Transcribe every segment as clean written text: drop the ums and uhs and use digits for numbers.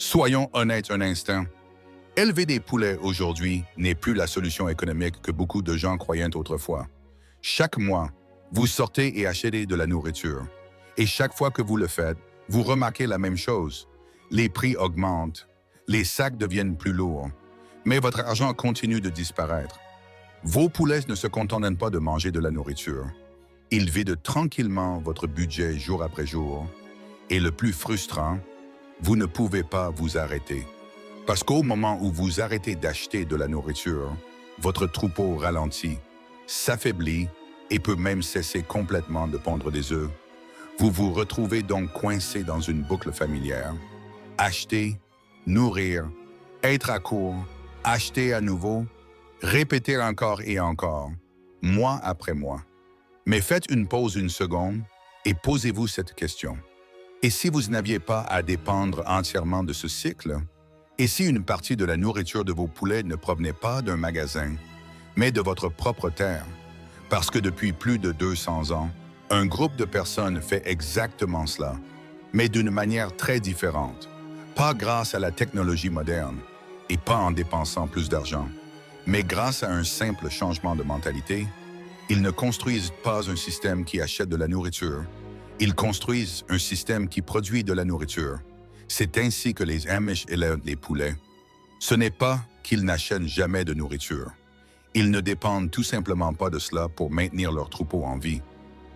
Soyons honnêtes un instant. Élever des poulets aujourd'hui n'est plus la solution économique que beaucoup de gens croyaient autrefois. Chaque mois, vous sortez et achetez de la nourriture. Et chaque fois que vous le faites, vous remarquez la même chose. Les prix augmentent, les sacs deviennent plus lourds, mais votre argent continue de disparaître. Vos poulets ne se contentent pas de manger de la nourriture. Ils vident tranquillement votre budget jour après jour. Et le plus frustrant, vous ne pouvez pas vous arrêter. Parce qu'au moment où vous arrêtez d'acheter de la nourriture, votre troupeau ralentit, s'affaiblit et peut même cesser complètement de pondre des œufs. Vous vous retrouvez donc coincé dans une boucle familière. Acheter, nourrir, être à court, acheter à nouveau, répéter encore et encore, mois après mois. Mais faites une pause une seconde et posez-vous cette question. Et si vous n'aviez pas à dépendre entièrement de ce cycle? Et si une partie de la nourriture de vos poulets ne provenait pas d'un magasin, mais de votre propre terre? Parce que depuis plus de 200 ans, un groupe de personnes fait exactement cela, mais d'une manière très différente. Pas grâce à la technologie moderne et pas en dépensant plus d'argent, mais grâce à un simple changement de mentalité. Ils ne construisent pas un système qui achète de la nourriture. Ils construisent un système qui produit de la nourriture. C'est ainsi que les Amish élèvent les poulets. Ce n'est pas qu'ils n'achètent jamais de nourriture. Ils ne dépendent tout simplement pas de cela pour maintenir leur troupeau en vie.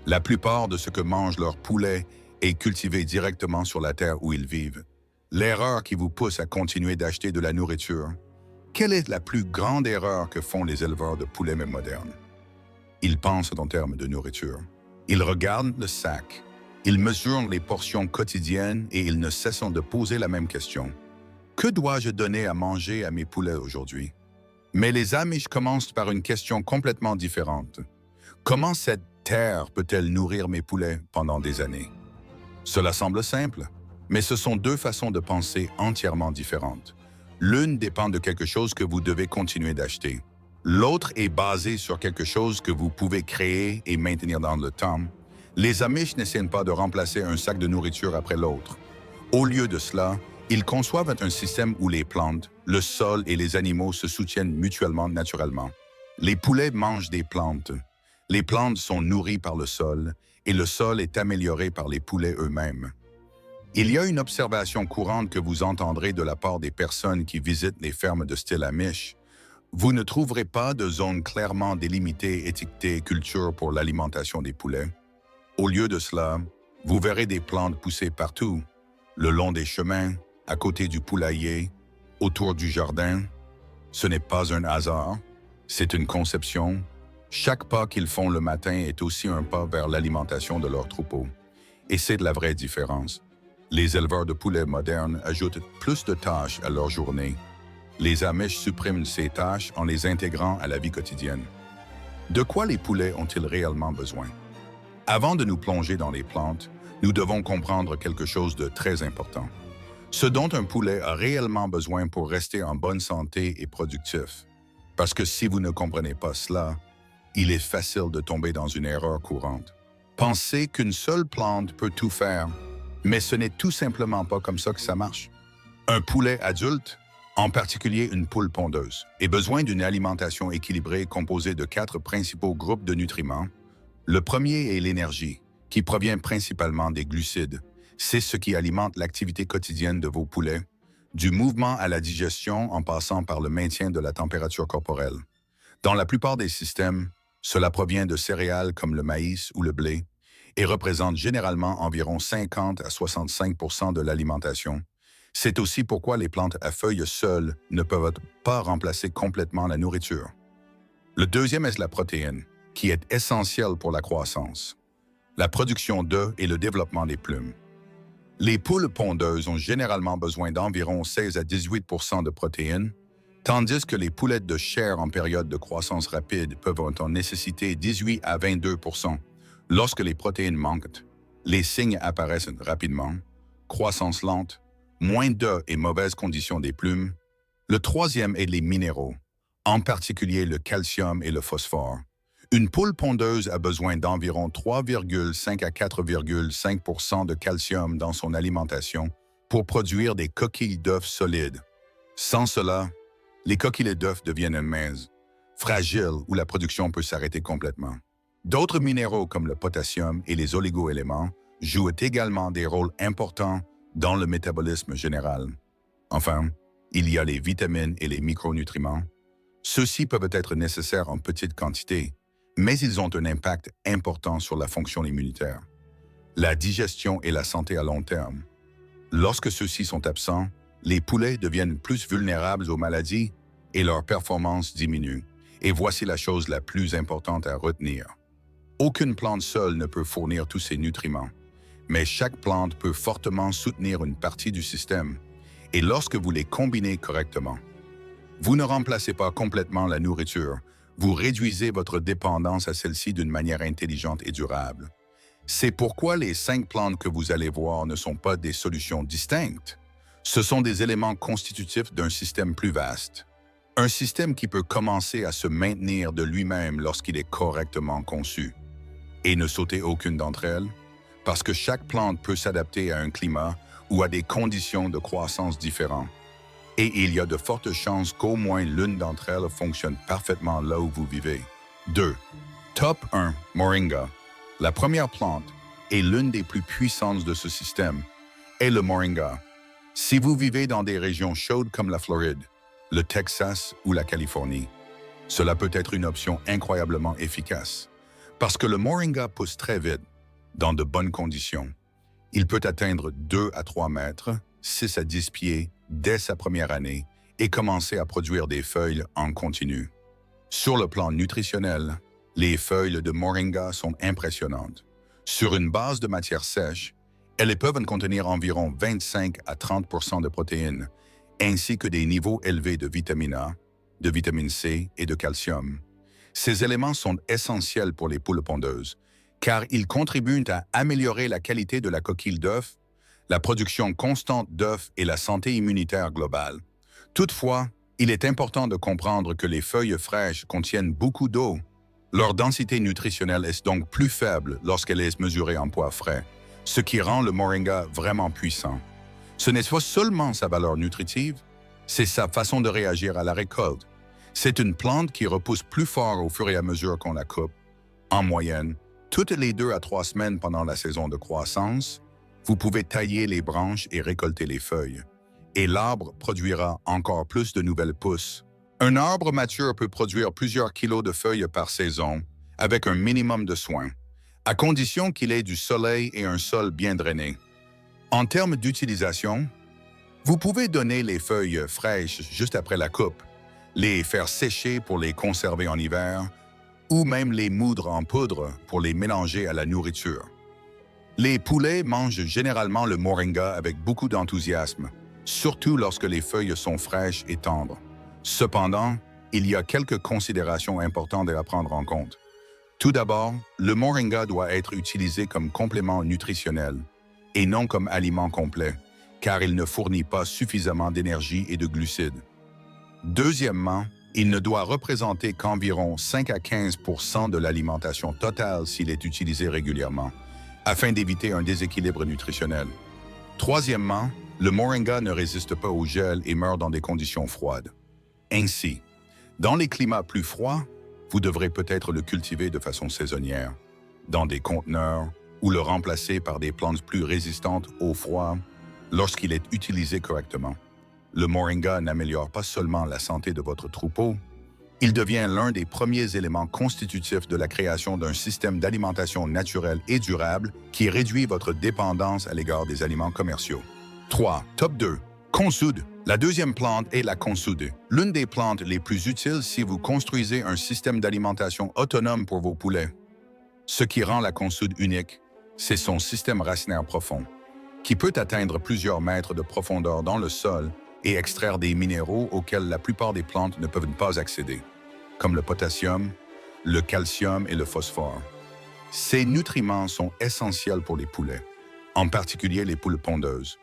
La plupart de ce que mangent leurs poulets est cultivé directement sur la terre où ils vivent. L'erreur qui vous pousse à continuer d'acheter de la nourriture, quelle est la plus grande erreur que font les éleveurs de poulets modernes? Ils pensent en termes de nourriture. Ils regardent le sac. Ils mesurent les portions quotidiennes et ils ne cessent de poser la même question. Que dois-je donner à manger à mes poulets aujourd'hui? Mais les Amish commencent par une question complètement différente. Comment cette terre peut-elle nourrir mes poulets pendant des années? Cela semble simple, mais ce sont deux façons de penser entièrement différentes. L'une dépend de quelque chose que vous devez continuer d'acheter. L'autre est basée sur quelque chose que vous pouvez créer et maintenir dans le temps. Les Amish n'essaient pas de remplacer un sac de nourriture après l'autre. Au lieu de cela, ils conçoivent un système où les plantes, le sol et les animaux se soutiennent mutuellement naturellement. Les poulets mangent des plantes. Les plantes sont nourries par le sol et le sol est amélioré par les poulets eux-mêmes. Il y a une observation courante que vous entendrez de la part des personnes qui visitent les fermes de style Amish. Vous ne trouverez pas de zone clairement délimitée étiquetée culture pour l'alimentation des poulets. Au lieu de cela, vous verrez des plantes pousser partout, le long des chemins, à côté du poulailler, autour du jardin. Ce n'est pas un hasard, c'est une conception. Chaque pas qu'ils font le matin est aussi un pas vers l'alimentation de leur troupeau. Et c'est la vraie différence. Les éleveurs de poulets modernes ajoutent plus de tâches à leur journée. Les Amish suppriment ces tâches en les intégrant à la vie quotidienne. De quoi les poulets ont-ils réellement besoin? Avant de nous plonger dans les plantes, nous devons comprendre quelque chose de très important. Ce dont un poulet a réellement besoin pour rester en bonne santé et productif. Parce que si vous ne comprenez pas cela, il est facile de tomber dans une erreur courante. Pensez qu'une seule plante peut tout faire, mais ce n'est tout simplement pas comme ça que ça marche. Un poulet adulte, en particulier une poule pondeuse, a besoin d'une alimentation équilibrée composée de 4 principaux groupes de nutriments. Le premier est l'énergie, qui provient principalement des glucides. C'est ce qui alimente l'activité quotidienne de vos poulets, du mouvement à la digestion en passant par le maintien de la température corporelle. Dans la plupart des systèmes, cela provient de céréales comme le maïs ou le blé et représente généralement environ 50 à 65% de l'alimentation. C'est aussi pourquoi les plantes à feuilles seules ne peuvent pas remplacer complètement la nourriture. Le deuxième est la protéine, qui est essentielle pour la croissance, la production d'œufs et le développement des plumes. Les poules pondeuses ont généralement besoin d'environ 16 à 18% de protéines, tandis que les poulettes de chair en période de croissance rapide peuvent en nécessiter 18 à 22%. Lorsque les protéines manquent, les signes apparaissent rapidement, croissance lente, moins d'œufs et mauvaises conditions des plumes. Le troisième est les minéraux, en particulier le calcium et le phosphore. Une poule pondeuse a besoin d'environ 3,5 à 4,5% de calcium dans son alimentation pour produire des coquilles d'œufs solides. Sans cela, les coquilles d'œufs deviennent minces, fragiles où la production peut s'arrêter complètement. D'autres minéraux comme le potassium et les oligo-éléments jouent également des rôles importants dans le métabolisme général. Enfin, il y a les vitamines et les micronutriments. Ceux-ci peuvent être nécessaires en petite quantité, mais ils ont un impact important sur la fonction immunitaire, la digestion et la santé à long terme. Lorsque ceux-ci sont absents, les poulets deviennent plus vulnérables aux maladies et leur performance diminue. Et voici la chose la plus importante à retenir. Aucune plante seule ne peut fournir tous ces nutriments, mais chaque plante peut fortement soutenir une partie du système. Et lorsque vous les combinez correctement, vous ne remplacez pas complètement la nourriture, vous réduisez votre dépendance à celle-ci d'une manière intelligente et durable. C'est pourquoi les 5 plantes que vous allez voir ne sont pas des solutions distinctes. Ce sont des éléments constitutifs d'un système plus vaste. Un système qui peut commencer à se maintenir de lui-même lorsqu'il est correctement conçu. Et ne sauter aucune d'entre elles, parce que chaque plante peut s'adapter à un climat ou à des conditions de croissance différentes. Et il y a de fortes chances qu'au moins l'une d'entre elles fonctionne parfaitement là où vous vivez. 2. Top 1. Moringa. La première plante, et l'une des plus puissantes de ce système, est le moringa. Si vous vivez dans des régions chaudes comme la Floride, le Texas ou la Californie, cela peut être une option incroyablement efficace. Parce que le moringa pousse très vite, dans de bonnes conditions. Il peut atteindre 2 à 3 mètres, 6 à 10 pieds, dès sa première année et commencer à produire des feuilles en continu. Sur le plan nutritionnel, les feuilles de moringa sont impressionnantes. Sur une base de matière sèche, elles peuvent contenir environ 25 à 30% de protéines, ainsi que des niveaux élevés de vitamine A, de vitamine C et de calcium. Ces éléments sont essentiels pour les poules pondeuses, car ils contribuent à améliorer la qualité de la coquille d'œuf, la production constante d'œufs et la santé immunitaire globale. Toutefois, il est important de comprendre que les feuilles fraîches contiennent beaucoup d'eau. Leur densité nutritionnelle est donc plus faible lorsqu'elle est mesurée en poids frais, ce qui rend le moringa vraiment puissant. Ce n'est pas seulement sa valeur nutritive, c'est sa façon de réagir à la récolte. C'est une plante qui repousse plus fort au fur et à mesure qu'on la coupe. En moyenne, toutes les 2 à 3 semaines pendant la saison de croissance, vous pouvez tailler les branches et récolter les feuilles. Et l'arbre produira encore plus de nouvelles pousses. Un arbre mature peut produire plusieurs kilos de feuilles par saison, avec un minimum de soins, à condition qu'il ait du soleil et un sol bien drainé. En termes d'utilisation, vous pouvez donner les feuilles fraîches juste après la coupe, les faire sécher pour les conserver en hiver, ou même les moudre en poudre pour les mélanger à la nourriture. Les poulets mangent généralement le moringa avec beaucoup d'enthousiasme, surtout lorsque les feuilles sont fraîches et tendres. Cependant, il y a quelques considérations importantes à prendre en compte. Tout d'abord, le moringa doit être utilisé comme complément nutritionnel et non comme aliment complet, car il ne fournit pas suffisamment d'énergie et de glucides. Deuxièmement, il ne doit représenter qu'environ 5 à 15% de l'alimentation totale s'il est utilisé régulièrement, afin d'éviter un déséquilibre nutritionnel. Troisièmement, le moringa ne résiste pas au gel et meurt dans des conditions froides. Ainsi, dans les climats plus froids, vous devrez peut-être le cultiver de façon saisonnière, dans des conteneurs ou le remplacer par des plantes plus résistantes au froid lorsqu'il est utilisé correctement. Le moringa n'améliore pas seulement la santé de votre troupeau, il devient l'un des premiers éléments constitutifs de la création d'un système d'alimentation naturelle et durable qui réduit votre dépendance à l'égard des aliments commerciaux. 3. Top 2. Consoude. La deuxième plante est la consoude, l'une des plantes les plus utiles si vous construisez un système d'alimentation autonome pour vos poulets. Ce qui rend la consoude unique, c'est son système racinaire profond, qui peut atteindre plusieurs mètres de profondeur dans le sol et extraire des minéraux auxquels la plupart des plantes ne peuvent pas accéder, comme le potassium, le calcium et le phosphore. Ces nutriments sont essentiels pour les poulets, en particulier les poules pondeuses,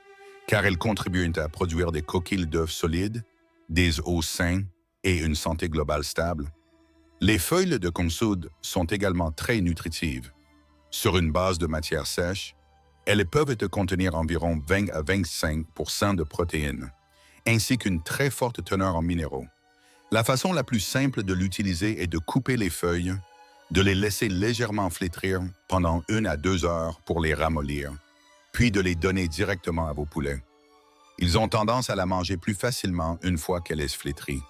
car elles contribuent à produire des coquilles d'œufs solides, des os sains et une santé globale stable. Les feuilles de consoude sont également très nutritives. Sur une base de matière sèche, Elles peuvent contenir environ 20 à 25% de protéines, ainsi qu'une très forte teneur en minéraux. La façon la plus simple de l'utiliser est de couper les feuilles, de les laisser légèrement flétrir pendant 1 à 2 heures pour les ramollir, puis de les donner directement à vos poulets. Ils ont tendance à la manger plus facilement une fois qu'elle est flétrie.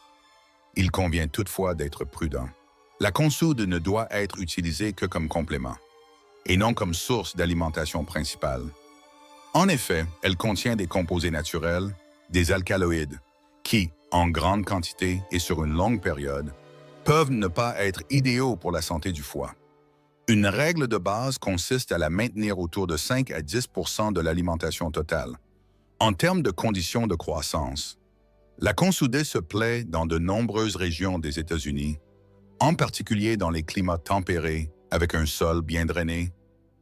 Il convient toutefois d'être prudent. La consoude ne doit être utilisée que comme complément, et non comme source d'alimentation principale. En effet, elle contient des composés naturels, des alcaloïdes, qui, en grande quantité et sur une longue période, peuvent ne pas être idéaux pour la santé du foie. Une règle de base consiste à la maintenir autour de 5 à 10% de l'alimentation totale. En termes de conditions de croissance, la consoudée se plaît dans de nombreuses régions des États-Unis, en particulier dans les climats tempérés avec un sol bien drainé.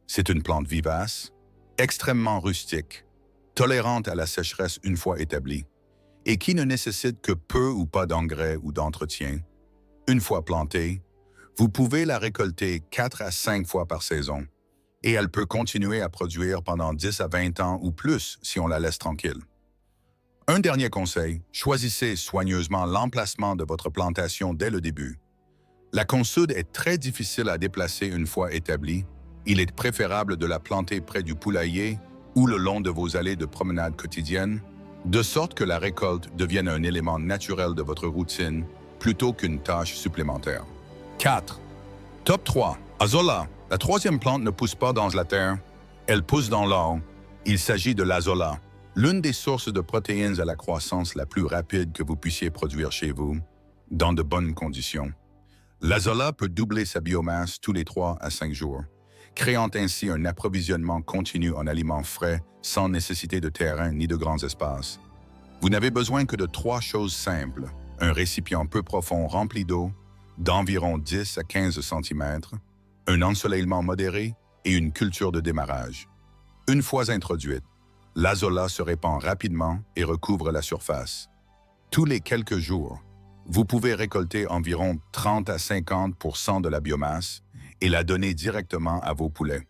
C'est une plante vivace, extrêmement rustique, tolérante à la sécheresse une fois établie, et qui ne nécessite que peu ou pas d'engrais ou d'entretien. Une fois plantée, vous pouvez la récolter 4 à 5 fois par saison, et elle peut continuer à produire pendant 10 à 20 ans ou plus si on la laisse tranquille. Un dernier conseil, choisissez soigneusement l'emplacement de votre plantation dès le début. La consoude est très difficile à déplacer une fois établie. Il est préférable de la planter près du poulailler ou le long de vos allées de promenade quotidienne, de sorte que la récolte devienne un élément naturel de votre routine plutôt qu'une tâche supplémentaire. 4. Top 3. Azolla. La troisième plante ne pousse pas dans la terre, elle pousse dans l'or. Il s'agit de l'azolla, l'une des sources de protéines à la croissance la plus rapide que vous puissiez produire chez vous, dans de bonnes conditions. L'azolla peut doubler sa biomasse tous les 3 à 5 jours, créant ainsi un approvisionnement continu en aliments frais sans nécessité de terrain ni de grands espaces. Vous n'avez besoin que de 3 choses simples: un récipient peu profond rempli d'eau, d'environ 10 à 15 cm, un ensoleillement modéré et une culture de démarrage. Une fois introduite, l'azolla se répand rapidement et recouvre la surface. Tous les quelques jours, vous pouvez récolter environ 30 à 50% de la biomasse et la donner directement à vos poulets,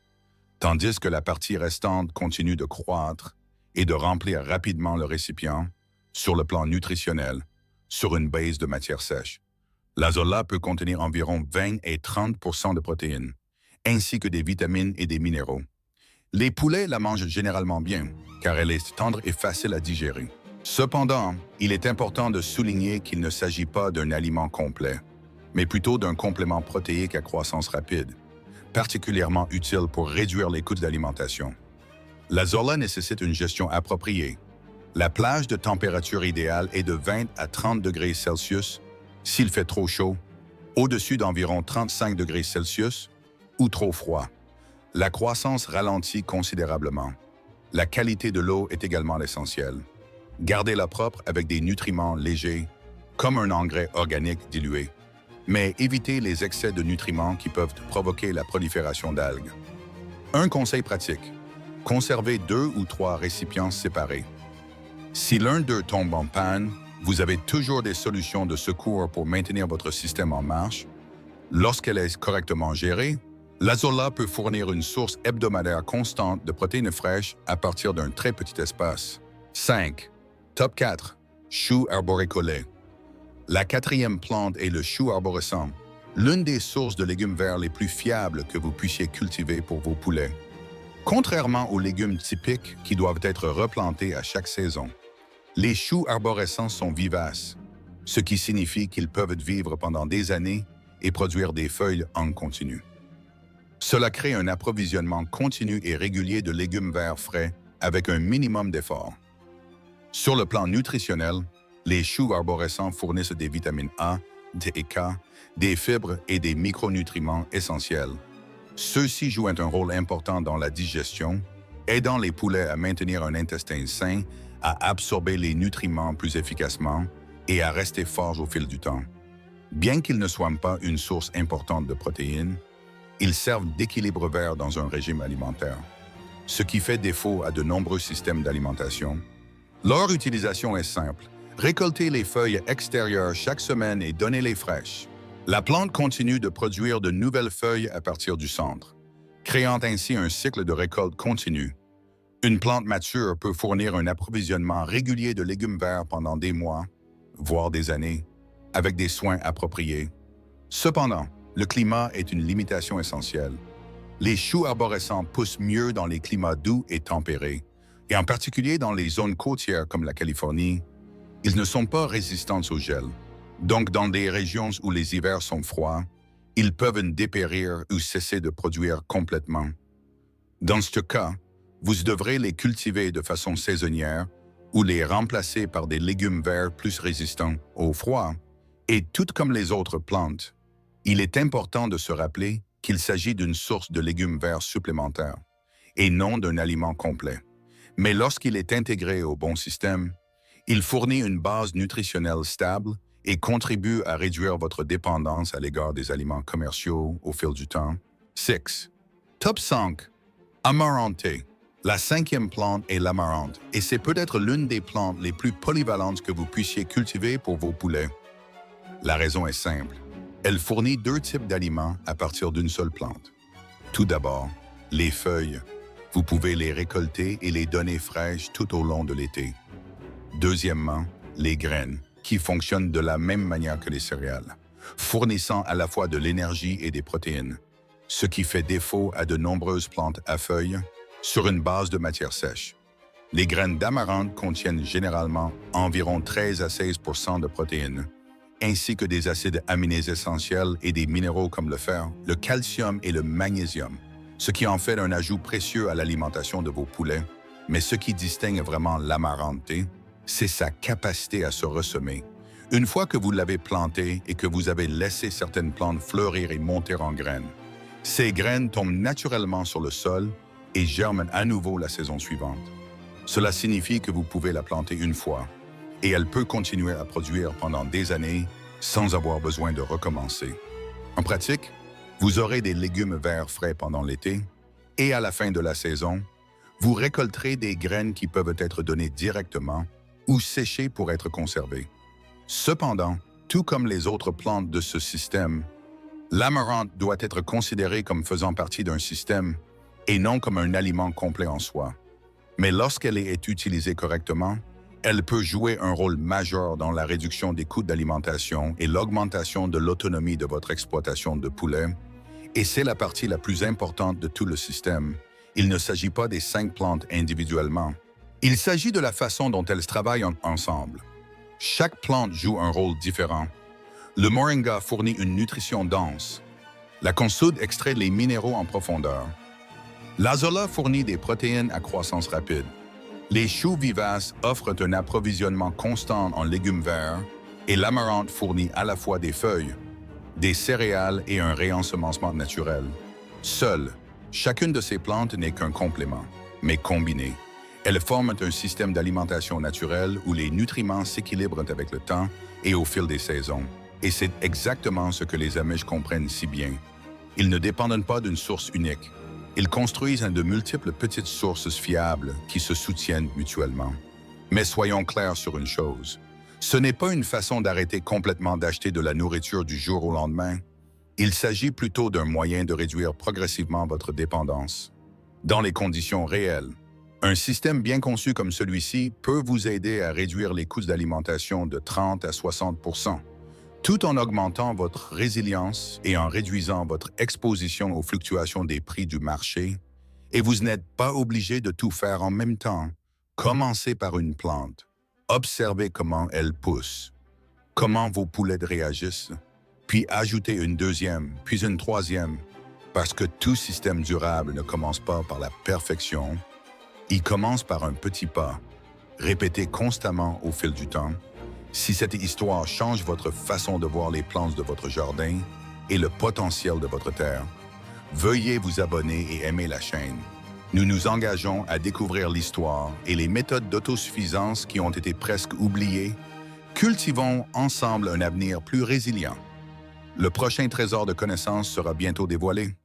tandis que la partie restante continue de croître et de remplir rapidement le récipient sur le plan nutritionnel, sur une base de matière sèche. L'azolla peut contenir environ 20 et 30% de protéines, ainsi que des vitamines et des minéraux. Les poulets la mangent généralement bien, car elle est tendre et facile à digérer. Cependant, il est important de souligner qu'il ne s'agit pas d'un aliment complet, mais plutôt d'un complément protéique à croissance rapide, particulièrement utile pour réduire les coûts d'alimentation. L'azolla nécessite une gestion appropriée. La plage de température idéale est de 20 à 30 degrés Celsius s'il fait trop chaud, au-dessus d'environ 35 degrés Celsius ou trop froid. La croissance ralentit considérablement. La qualité de l'eau est également essentielle. Gardez-la propre avec des nutriments légers, comme un engrais organique dilué, mais évitez les excès de nutriments qui peuvent provoquer la prolifération d'algues. Un conseil pratique: conservez 2 ou 3 récipients séparés. Si l'un d'eux tombe en panne, vous avez toujours des solutions de secours pour maintenir votre système en marche. Lorsqu'elle est correctement gérée, l'azolla peut fournir une source hebdomadaire constante de protéines fraîches à partir d'un très petit espace. 5. Top 4. Chou arboricolé. La 4e plante est le chou arborescent, l'une des sources de légumes verts les plus fiables que vous puissiez cultiver pour vos poulets. Contrairement aux légumes typiques qui doivent être replantés à chaque saison, les choux arborescents sont vivaces, ce qui signifie qu'ils peuvent vivre pendant des années et produire des feuilles en continu. Cela crée un approvisionnement continu et régulier de légumes verts frais avec un minimum d'effort. Sur le plan nutritionnel, les choux arborescents fournissent des vitamines A, D et K, des fibres et des micronutriments essentiels. Ceux-ci jouent un rôle important dans la digestion, aidant les poulets à maintenir un intestin sain, à absorber les nutriments plus efficacement et à rester forts au fil du temps. Bien qu'ils ne soient pas une source importante de protéines, ils servent d'équilibre vert dans un régime alimentaire, ce qui fait défaut à de nombreux systèmes d'alimentation. Leur utilisation est simple. Récoltez les feuilles extérieures chaque semaine et donnez-les fraîches. La plante continue de produire de nouvelles feuilles à partir du centre, créant ainsi un cycle de récolte continu, Une plante mature peut fournir un approvisionnement régulier de légumes verts pendant des mois, voire des années, avec des soins appropriés. Cependant, le climat est une limitation essentielle. Les choux arborescents poussent mieux dans les climats doux et tempérés, et en particulier dans les zones côtières comme la Californie. Ils ne sont pas résistants au gel. Donc, dans des régions où les hivers sont froids, ils peuvent dépérir ou cesser de produire complètement. Dans ce cas, vous devrez les cultiver de façon saisonnière ou les remplacer par des légumes verts plus résistants au froid. Et tout comme les autres plantes, il est important de se rappeler qu'il s'agit d'une source de légumes verts supplémentaires et non d'un aliment complet. Mais lorsqu'il est intégré au bon système, il fournit une base nutritionnelle stable et contribue à réduire votre dépendance à l'égard des aliments commerciaux au fil du temps. 6. Top 5. Amarante. La 5e plante est l'amarante, et c'est peut-être l'une des plantes les plus polyvalentes que vous puissiez cultiver pour vos poulets. La raison est simple. Elle fournit 2 types d'aliments à partir d'une seule plante. Tout d'abord, les feuilles. Vous pouvez les récolter et les donner fraîches tout au long de l'été. Deuxièmement, les graines, qui fonctionnent de la même manière que les céréales, fournissant à la fois de l'énergie et des protéines, ce qui fait défaut à de nombreuses plantes à feuilles sur une base de matière sèche. Les graines d'amarante contiennent généralement environ 13 à 16 % de protéines, ainsi que des acides aminés essentiels et des minéraux comme le fer, le calcium et le magnésium, ce qui en fait un ajout précieux à l'alimentation de vos poulets. Mais ce qui distingue vraiment l'amarante, c'est sa capacité à se ressemer. Une fois que vous l'avez planté et que vous avez laissé certaines plantes fleurir et monter en graines, ces graines tombent naturellement sur le sol et germent à nouveau la saison suivante. Cela signifie que vous pouvez la planter une fois et elle peut continuer à produire pendant des années sans avoir besoin de recommencer. En pratique, vous aurez des légumes verts frais pendant l'été et à la fin de la saison, vous récolterez des graines qui peuvent être données directement ou séchées pour être conservées. Cependant, tout comme les autres plantes de ce système, l'amarante doit être considérée comme faisant partie d'un système et non comme un aliment complet en soi. Mais lorsqu'elle est utilisée correctement, elle peut jouer un rôle majeur dans la réduction des coûts d'alimentation et l'augmentation de l'autonomie de votre exploitation de poulet. Et c'est la partie la plus importante de tout le système. Il ne s'agit pas des 5 plantes individuellement. Il s'agit de la façon dont elles travaillent ensemble. Chaque plante joue un rôle différent. Le moringa fournit une nutrition dense. La consoude extrait les minéraux en profondeur. L'azola fournit des protéines à croissance rapide. Les choux vivaces offrent un approvisionnement constant en légumes verts et l'amarante fournit à la fois des feuilles, des céréales et un réensemencement naturel. Seule, chacune de ces plantes n'est qu'un complément, mais combinées. Elles forment un système d'alimentation naturelle où les nutriments s'équilibrent avec le temps et au fil des saisons. Et c'est exactement ce que les Amish comprennent si bien. Ils ne dépendent pas d'une source unique. Ils construisent de multiples petites sources fiables qui se soutiennent mutuellement. Mais soyons clairs sur une chose. Ce n'est pas une façon d'arrêter complètement d'acheter de la nourriture du jour au lendemain. Il s'agit plutôt d'un moyen de réduire progressivement votre dépendance. Dans les conditions réelles, un système bien conçu comme celui-ci peut vous aider à réduire les coûts d'alimentation de 30 à 60 %, tout en augmentant votre résilience et en réduisant votre exposition aux fluctuations des prix du marché. Et vous n'êtes pas obligé de tout faire en même temps. Commencez par une plante. Observez comment elle pousse, comment vos poulets réagissent, puis ajoutez une deuxième, puis une troisième, parce que tout système durable ne commence pas par la perfection. Il commence par un petit pas, répété constamment au fil du temps. Si cette histoire change votre façon de voir les plantes de votre jardin et le potentiel de votre terre, veuillez vous abonner et aimer la chaîne. Nous nous engageons à découvrir l'histoire et les méthodes d'autosuffisance qui ont été presque oubliées. Cultivons ensemble un avenir plus résilient. Le prochain trésor de connaissances sera bientôt dévoilé.